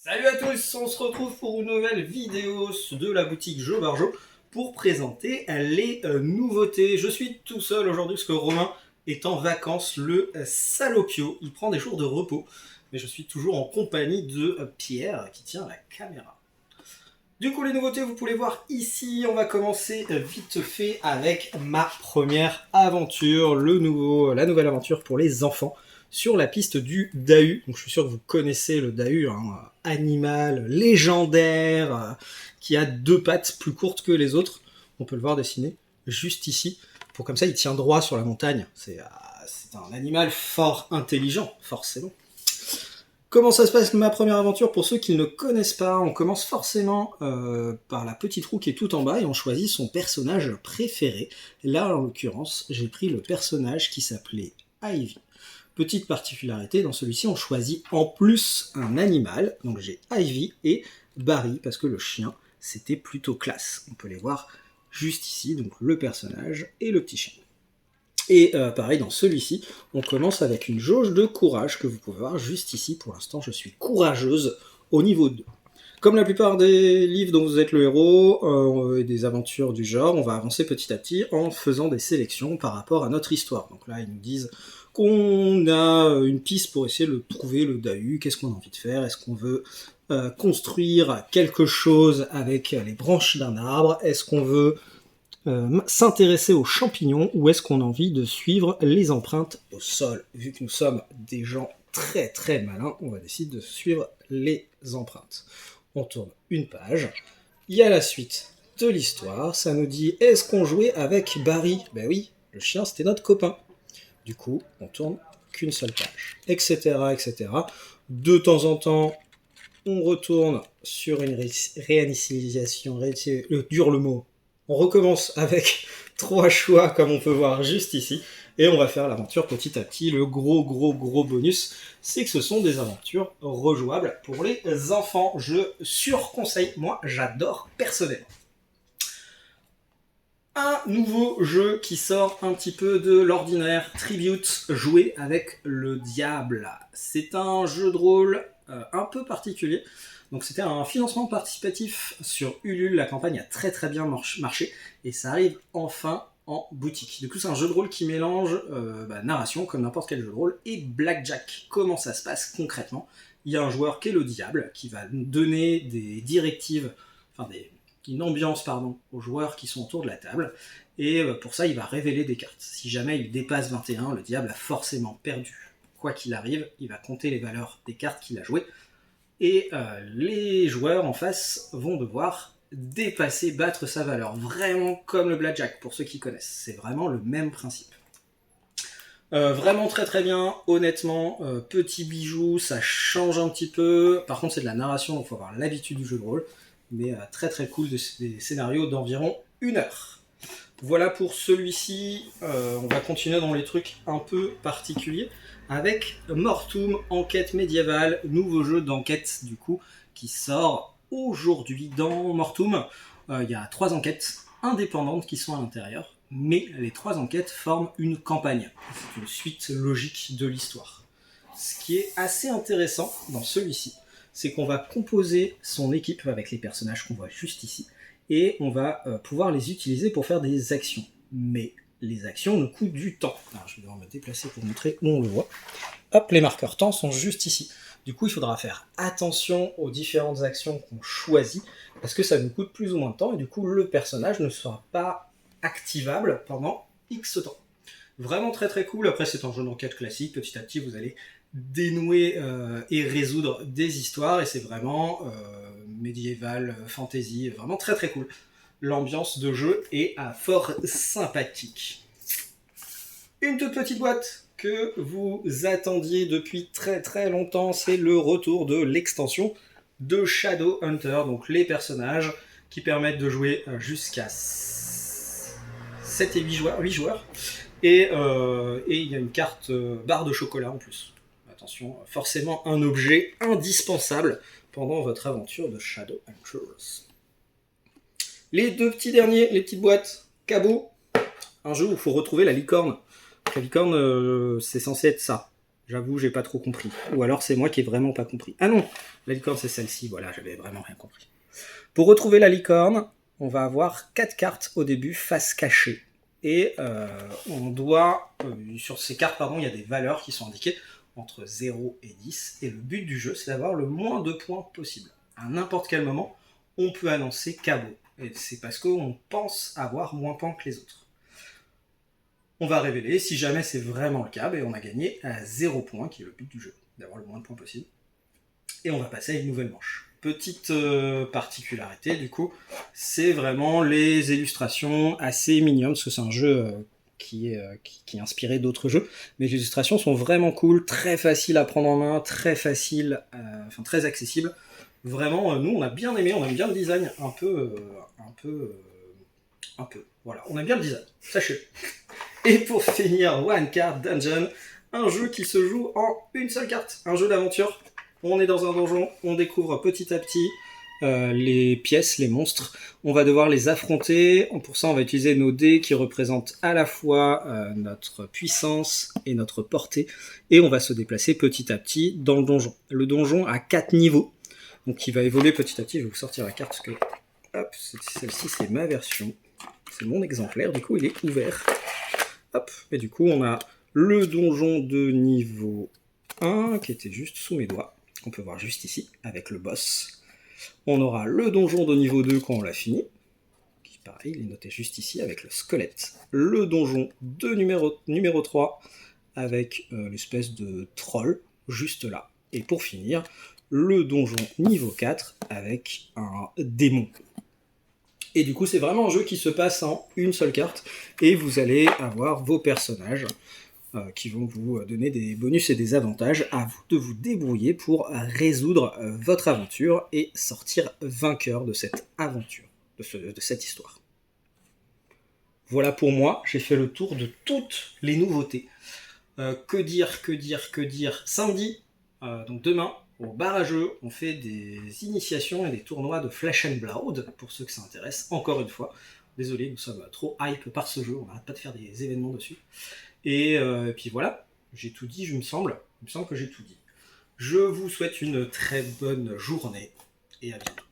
Salut à tous, on se retrouve pour une nouvelle vidéo de la boutique Joe Barjo pour présenter les nouveautés. Je suis tout seul aujourd'hui parce que Romain est en vacances, le salopio. Il prend des jours de repos, mais je suis toujours en compagnie de Pierre qui tient la caméra. Du coup, les nouveautés, vous pouvez les voir ici. On va commencer vite fait avec ma première aventure, la nouvelle aventure pour les enfants sur la piste du Dahu. Donc, je suis sûr que vous connaissez le Dahu, animal légendaire qui a deux pattes plus courtes que les autres. On peut le voir dessiné juste ici. Pour comme ça, il tient droit sur la montagne. C'est un animal fort intelligent, forcément. Comment ça se passe ma première aventure? Pour ceux qui ne connaissent pas, on commence forcément par la petite roue qui est tout en bas et on choisit son personnage préféré. Là, en l'occurrence, j'ai pris le personnage qui s'appelait Ivy. Petite particularité, dans celui-ci, on choisit en plus un animal. Donc j'ai Ivy et Barry, parce que le chien, c'était plutôt classe. On peut les voir juste ici, donc le personnage et le petit chien. Et pareil, dans celui-ci, on commence avec une jauge de courage que vous pouvez voir juste ici. Pour l'instant, je suis courageuse au niveau 2. Comme la plupart des livres dont vous êtes le héros et des aventures du genre, on va avancer petit à petit en faisant des sélections par rapport à notre histoire. Donc là, ils nous disent qu'on a une piste pour essayer de trouver le Dahu, qu'est-ce qu'on a envie de faire, est-ce qu'on veut construire quelque chose avec les branches d'un arbre, est-ce qu'on veut s'intéresser aux champignons ou est-ce qu'on a envie de suivre les empreintes au sol? Vu que nous sommes des gens très très malins, on va décider de suivre les empreintes. On tourne une page, il y a la suite de l'histoire, ça nous dit est-ce qu'on jouait avec Barry? Ben oui, le chien c'était notre copain. Du coup, on tourne qu'une seule page, etc. etc. De temps en temps, on retourne sur une réinitialisation, dur le mot. On recommence avec 3 choix comme on peut voir juste ici et on va faire l'aventure petit à petit. Le gros bonus, c'est que ce sont des aventures rejouables pour les enfants. Je surconseille, moi j'adore personnellement. Un nouveau jeu qui sort un petit peu de l'ordinaire, Tribute, jouer avec le diable. C'est un jeu de rôle un peu particulier. Donc c'était un financement participatif sur Ulule, la campagne a très très bien marché et ça arrive enfin en boutique. Du coup c'est un jeu de rôle qui mélange narration comme n'importe quel jeu de rôle et blackjack. Comment ça se passe concrètement? Il y a un joueur qui est le diable qui va donner des directives, une ambiance aux joueurs qui sont autour de la table et pour ça il va révéler des cartes. Si jamais il dépasse 21, le diable a forcément perdu. Quoi qu'il arrive, il va compter les valeurs des cartes qu'il a jouées et les joueurs en face vont devoir battre sa valeur, vraiment comme le blackjack pour ceux qui connaissent, c'est vraiment le même principe. Vraiment très très bien, honnêtement, petit bijou, ça change un petit peu, par contre c'est de la narration, donc il faut avoir l'habitude du jeu de rôle, mais très très cool, des scénarios d'environ 1 heure. Voilà pour celui-ci, on va continuer dans les trucs un peu particuliers avec Mortum, enquête médiévale, nouveau jeu d'enquête du coup qui sort aujourd'hui dans Mortum. Il y a 3 enquêtes indépendantes qui sont à l'intérieur, mais les 3 enquêtes forment une campagne. C'est une suite logique de l'histoire. Ce qui est assez intéressant dans celui-ci, c'est qu'on va composer son équipe avec les personnages qu'on voit juste ici, et on va pouvoir les utiliser pour faire des actions. Mais les actions nous coûtent du temps. Alors, je vais devoir me déplacer pour montrer où on le voit. Hop, les marqueurs temps sont juste ici. Du coup, il faudra faire attention aux différentes actions qu'on choisit, parce que ça nous coûte plus ou moins de temps, et du coup, le personnage ne sera pas activable pendant X temps. Vraiment très très cool. Après, c'est un jeu d'enquête classique. Petit à petit, vous allez dénouer et résoudre des histoires, et c'est vraiment médiéval, fantasy, vraiment très très cool. L'ambiance de jeu est fort sympathique. Une toute petite boîte que vous attendiez depuis très très longtemps, c'est le retour de l'extension de Shadowhunter, donc les personnages qui permettent de jouer jusqu'à 7 et 8 joueurs. Et il y a une carte barre de chocolat en plus. Attention, forcément un objet indispensable pendant votre aventure de Shadowhunters. Les 2 petits derniers, les petites boîtes, Cabot, un jeu où il faut retrouver la licorne. La licorne, c'est censé être ça. J'avoue, j'ai pas trop compris. Ou alors c'est moi qui ai vraiment pas compris. Ah non, la licorne c'est celle-ci, voilà, j'avais vraiment rien compris. Pour retrouver la licorne, on va avoir 4 cartes au début, face cachée. Et on doit, sur ces cartes, pardon, il y a des valeurs qui sont indiquées entre 0 et 10. Et le but du jeu, c'est d'avoir le moins de points possible. À n'importe quel moment, on peut annoncer cabot. Et c'est parce qu'on pense avoir moins de points que les autres. On va révéler, si jamais c'est vraiment le cas, on a gagné à 0 points, qui est le but du jeu, d'avoir le moins de points possible. Et on va passer à une nouvelle manche. Petite particularité, du coup, c'est vraiment les illustrations assez mignonnes, parce que c'est un jeu qui est inspiré d'autres jeux, mais les illustrations sont vraiment cool, très faciles à prendre en main, très faciles, très accessibles. Vraiment, nous, on a bien aimé, on aime bien le design, un peu, voilà, on aime bien le design, sachez. Et pour finir, One Card Dungeon, un jeu qui se joue en une seule carte, un jeu d'aventure. On est dans un donjon, on découvre petit à petit les pièces, les monstres. On va devoir les affronter. Pour ça, on va utiliser nos dés qui représentent à la fois notre puissance et notre portée. Et on va se déplacer petit à petit dans le donjon. Le donjon a 4 niveaux, donc il va évoluer petit à petit. Je vais vous sortir la carte parce que hop, celle-ci c'est ma version. C'est mon exemplaire, du coup il est ouvert. Hop, et du coup on a le donjon de niveau 1 qui était juste sous mes doigts, qu'on peut voir juste ici avec le boss. On aura le donjon de niveau 2 quand on l'a fini, qui pareil il est noté juste ici avec le squelette. Le donjon de numéro 3 avec l'espèce de troll juste là. Et pour finir, le donjon niveau 4 avec un démon. Et du coup, c'est vraiment un jeu qui se passe en une seule carte, et vous allez avoir vos personnages qui vont vous donner des bonus et des avantages. À vous de vous débrouiller pour résoudre votre aventure et sortir vainqueur de cette aventure, de cette histoire. Voilà pour moi, j'ai fait le tour de toutes les nouveautés. Que dire samedi, donc demain, au bar à jeux, on fait des initiations et des tournois de Flesh and Blood, pour ceux que ça intéresse, encore une fois. Désolé, nous sommes trop hype par ce jeu, on n'arrête pas de faire des événements dessus. Et puis voilà, j'ai tout dit, il me semble que j'ai tout dit. Je vous souhaite une très bonne journée, et à bientôt.